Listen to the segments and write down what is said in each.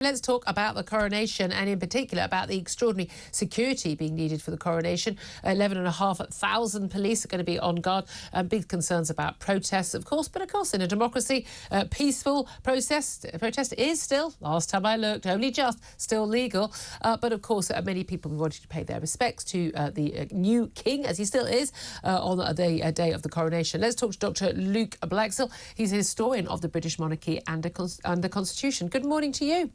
Let's talk about the coronation and in particular about the extraordinary security being needed for the coronation. 11,500 police are going to be on guard. Big concerns about protests, of course, but of course in a democracy, peaceful protest is still, last time I looked, only just still legal. But of course, many people wanted to pay their respects to the new king, as he still is, on the day of the coronation. Let's talk to Dr Luke Blaxhill. He's a historian of the British monarchy and the Constitution. Good morning to you.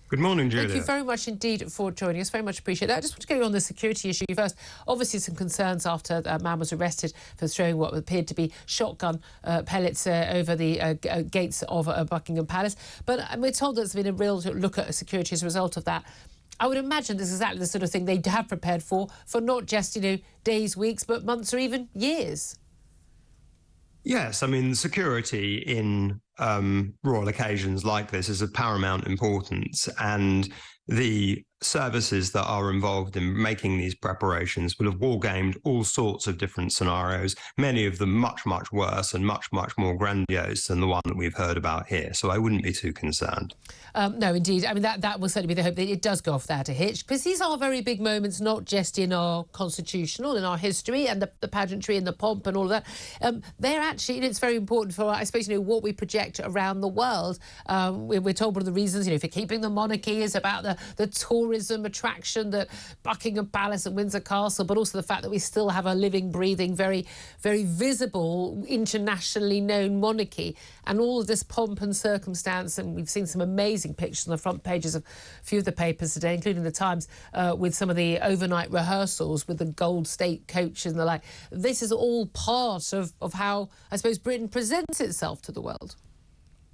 Good morning, Julia. Thank you very much indeed for joining us. Very much appreciate that. I just want to go on the security issue first. Obviously, some concerns after a man was arrested for throwing what appeared to be shotgun pellets over the gates of Buckingham Palace. But we're told there's been a real look at security as a result of that. I would imagine this is exactly the sort of thing they have prepared for not just, days, weeks, but months or even years. Yes, I mean, security in royal occasions like this is of paramount importance, and the services that are involved in making these preparations will have war-gamed all sorts of different scenarios, many of them much, much worse and much, much more grandiose than the one that we've heard about here. So I wouldn't be too concerned. No, indeed. I mean, that will certainly be the hope that it does go off without a hitch, because these are very big moments, not just in our constitutional, in our history and the pageantry and the pomp and all of that. They're actually, it's very important for, I suppose, what we project around the world. We're told one of the reasons, for keeping the monarchy is about the tourism attraction that Buckingham Palace and Windsor Castle, but also the fact that we still have a living, breathing, very, very visible, internationally known monarchy, and all of this pomp and circumstance. And we've seen some amazing pictures on the front pages of a few of the papers today, including the Times, with some of the overnight rehearsals with the gold state coaches and the like. This is all part of how, I suppose, Britain presents itself to the world.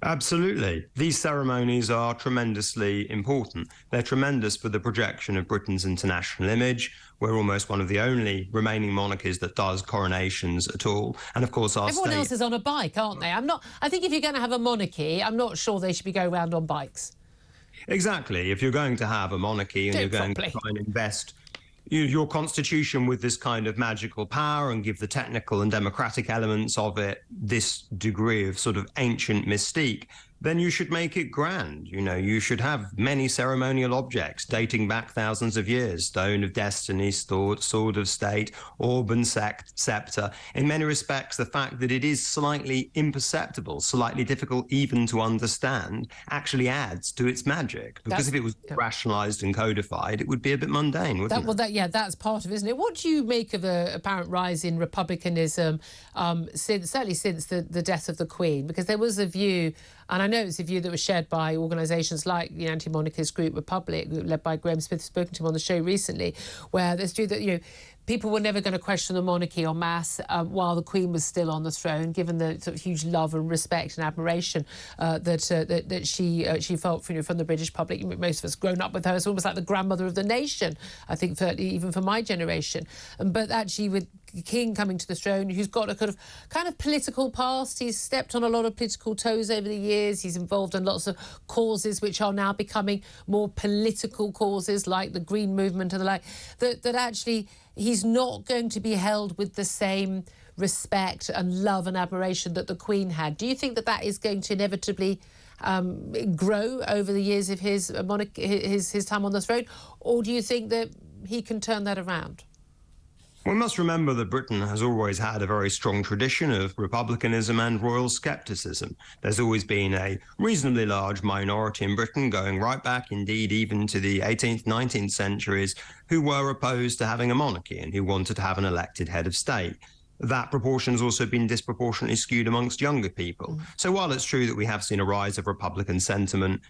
Absolutely. These ceremonies are tremendously important. They're tremendous for the projection of Britain's international image. We're almost one of the only remaining monarchies that does coronations at all. And of course, everyone else is on a bike, aren't they? I think if you're going to have a monarchy, I'm not sure they should be going around on bikes. Exactly. If you're going to have a monarchy and you're going to try and invest your constitution with this kind of magical power and give the technical and democratic elements of it this degree of sort of ancient mystique, then you should make it grand. You should have many ceremonial objects dating back thousands of years: stone of destiny, sword of state, orb and scepter. In many respects, the fact that it is slightly imperceptible, slightly difficult even to understand, actually adds to its magic. Because if it was rationalized and codified, it would be a bit mundane, wouldn't it? That's part of it, isn't it? What do you make of the apparent rise in republicanism certainly since the death of the Queen? Because there was a view, and I know it's a view that was shared by organisations like the anti-monarchist group Republic, led by Graham Smith, spoken to him on the show recently, where there's view that, people were never going to question the monarchy en masse while the Queen was still on the throne, given the sort of huge love and respect and admiration that she felt from the British public. Most of us grown up with her. It's almost like the grandmother of the nation, I think, even for my generation. But actually, with the King coming to the throne, who's got a kind of political past, he's stepped on a lot of political toes over the years. He's involved in lots of causes which are now becoming more political causes, like the Green Movement and the like, that actually he's not going to be held with the same respect and love and admiration that the Queen had. Do you think that is going to inevitably grow over the years of his time on the throne, or do you think that he can turn that around? We must remember that Britain has always had a very strong tradition of republicanism and royal scepticism. There's always been a reasonably large minority in Britain, going right back, indeed, even to the 18th, 19th centuries, who were opposed to having a monarchy and who wanted to have an elected head of state. That proportion has also been disproportionately skewed amongst younger people. So while it's true that we have seen a rise of Republican sentiment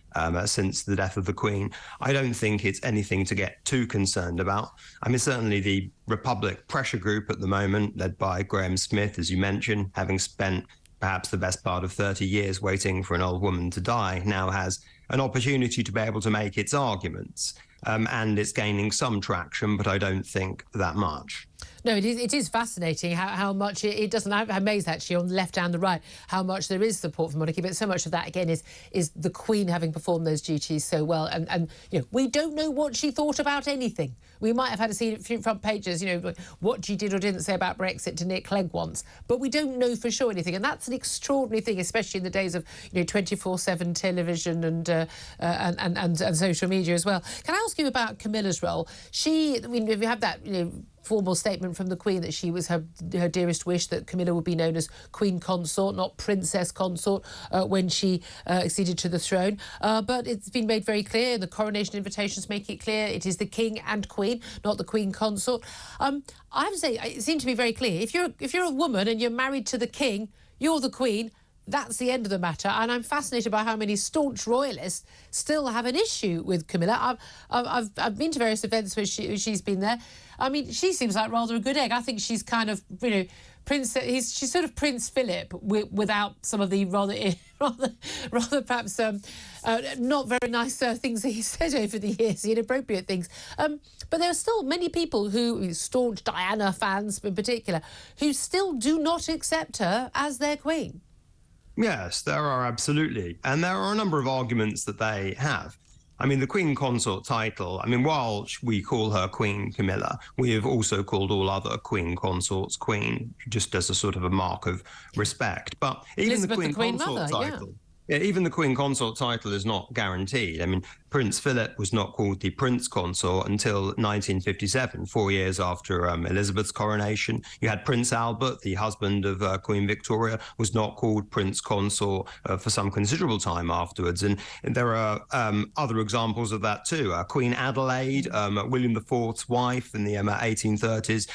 since the death of the Queen, I don't think it's anything to get too concerned about. I mean, certainly the Republic pressure group at the moment, led by Graham Smith, as you mentioned, having spent perhaps the best part of 30 years waiting for an old woman to die, now has an opportunity to be able to make its arguments. and it's gaining some traction, but I don't think that much. No, it is fascinating how much it doesn't. I'm amazed actually on the left and the right how much there is support for monarchy, but so much of that again is the Queen having performed those duties so well, and you know, we don't know what she thought about anything. We might have had to see a few front pages, you know, what she did or didn't say about Brexit to Nick Clegg once, but we don't know for sure anything, and that's an extraordinary thing, especially in the days of 24/7 television and social media as well. Can I ask you about Camilla's role? I mean, we have that formal statement from the Queen that she was her dearest wish that Camilla would be known as Queen Consort, not Princess Consort, when she acceded to the throne. But it's been made very clear, the coronation invitations make it clear, it is the King and Queen, not the Queen Consort. I have to say, it seemed to be very clear. If you're a woman and you're married to the King, you're the Queen. That's the end of the matter, and I'm fascinated by how many staunch royalists still have an issue with Camilla. I've been to various events where she's been there. I mean, she seems like rather a good egg. I think she's kind of, she's sort of Prince Philip without some of the rather perhaps not very nice things that he said over the years, the inappropriate things. But there are still many people who, staunch Diana fans in particular, who still do not accept her as their Queen. Yes, there are absolutely. And there are a number of arguments that they have. I mean, the Queen Consort title, I mean, while we call her Queen Camilla, we have also called all other Queen Consorts Queen, just as a sort of a mark of respect. But even Elizabeth, the Queen Consort title... Yeah, even the Queen Consort title is not guaranteed. I mean, Prince Philip was not called the Prince Consort until 1957, 4 years after Elizabeth's coronation. You had Prince Albert, the husband of Queen Victoria, was not called Prince Consort for some considerable time afterwards. And there are other examples of that too. Queen Adelaide, William IV's wife in the 1830s,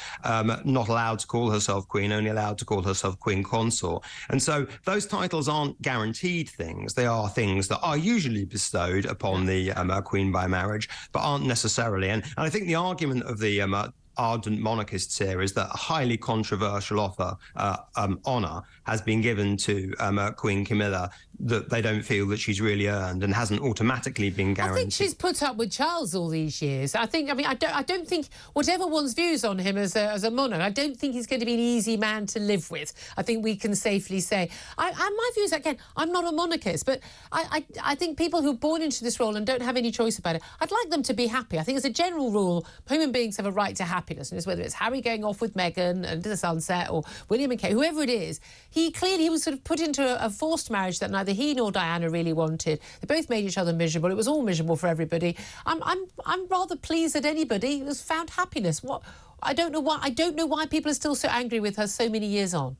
not allowed to call herself Queen, only allowed to call herself Queen Consort. And so those titles aren't guaranteed things. They are things that are usually bestowed upon the Queen by marriage, but aren't necessarily. And I think the argument of the ardent monarchists here is that a highly controversial honour has been given to Queen Camilla that they don't feel that she's really earned and hasn't automatically been guaranteed. I think she's put up with Charles all these years. I don't think, whatever one's views on him as a monarch, I don't think he's going to be an easy man to live with. I think we can safely say. My views, again, I'm not a monarchist, but I think people who are born into this role and don't have any choice about it, I'd like them to be happy. I think as a general rule, human beings have a right to happiness, and whether it's Harry going off with Meghan into the sunset or William and Kate, whoever it is, he was sort of put into a forced marriage that neither he nor Diana really wanted. They both made each other miserable. It was all miserable for everybody. I'm rather pleased that anybody has found happiness. I don't know why people are still so angry with her so many years on.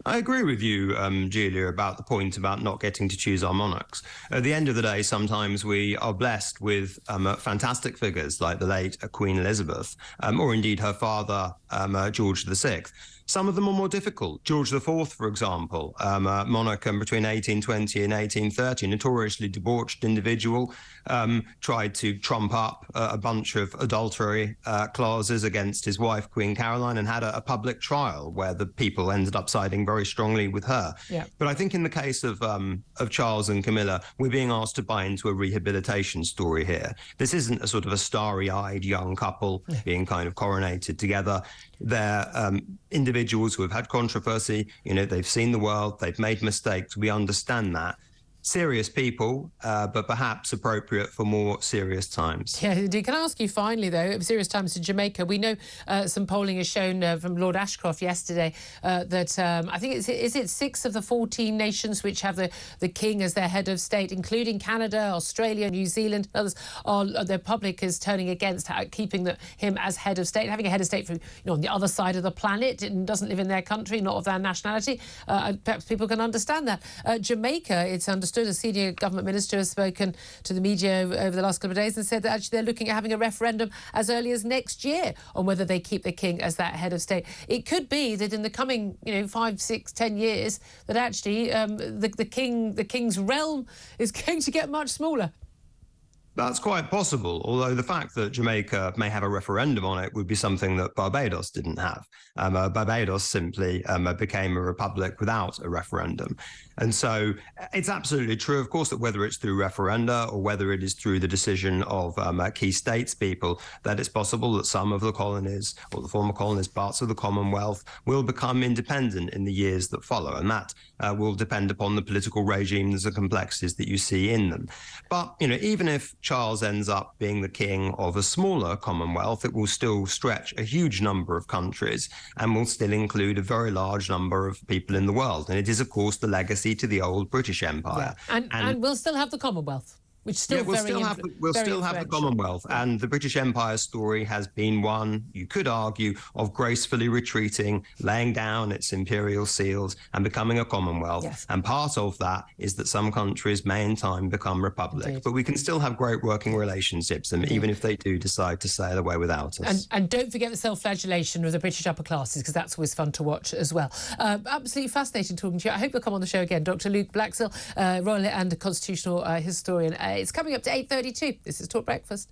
I agree with you, Julia, about the point about not getting to choose our monarchs. At the end of the day, sometimes we are blessed with fantastic figures like the late Queen Elizabeth, or indeed her father, George VI. Some of them are more difficult. George IV, for example, monarch between 1820 and 1830, notoriously debauched individual, tried to trump up a bunch of adultery clauses against his wife, Queen Caroline, and had a public trial where the people ended up siding very strongly with her. Yeah. But I think in the case of Charles and Camilla, we're being asked to buy into a rehabilitation story here. This isn't a sort of a starry-eyed young couple being kind of coronated together. They're individuals who have had controversy. They've seen the world, they've made mistakes. We understand that. Serious people, but perhaps appropriate for more serious times. Yeah, indeed. Can I ask you finally, though, serious times in Jamaica? We know some polling has shown from Lord Ashcroft yesterday that I think is it 6 of the 14 nations which have the King as their head of state, including Canada, Australia, New Zealand, others, their public is turning against keeping him as head of state, having a head of state from on the other side of the planet and doesn't live in their country, not of their nationality. Perhaps people can understand that. Jamaica, it's understood, a senior government minister has spoken to the media over the last couple of days and said that actually they're looking at having a referendum as early as next year on whether they keep the King as that head of state. It could be that in the coming 5, 6, 10 years that actually the King's realm is going to get much smaller. That's quite possible, although the fact that Jamaica may have a referendum on it would be something that Barbados didn't have. Barbados simply became a republic without a referendum. And so it's absolutely true, of course, that whether it's through referenda or whether it is through the decision of key states people, that it's possible that some of the colonies or the former colonies, parts of the Commonwealth, will become independent in the years that follow. And that will depend upon the political regimes and complexities that you see in them. But, even if Charles ends up being the king of a smaller Commonwealth, it will still stretch a huge number of countries and will still include a very large number of people in the world. And it is, of course, the legacy to the old British Empire. Yeah. And we'll still have the Commonwealth. Which still we'll still have the Commonwealth. Yeah. And the British Empire story has been one, you could argue, of gracefully retreating, laying down its imperial seals and becoming a Commonwealth. Yes. And part of that is that some countries may in time become republic. Indeed. But we can still have great working relationships, and even if they do decide to sail away without us. And don't forget the self-flagellation of the British upper classes, because that's always fun to watch as well. Absolutely fascinating talking to you. I hope you'll come on the show again. Dr Luke Blaxhill, royal and constitutional historian. It's coming up to 8:32. This is Talk Breakfast.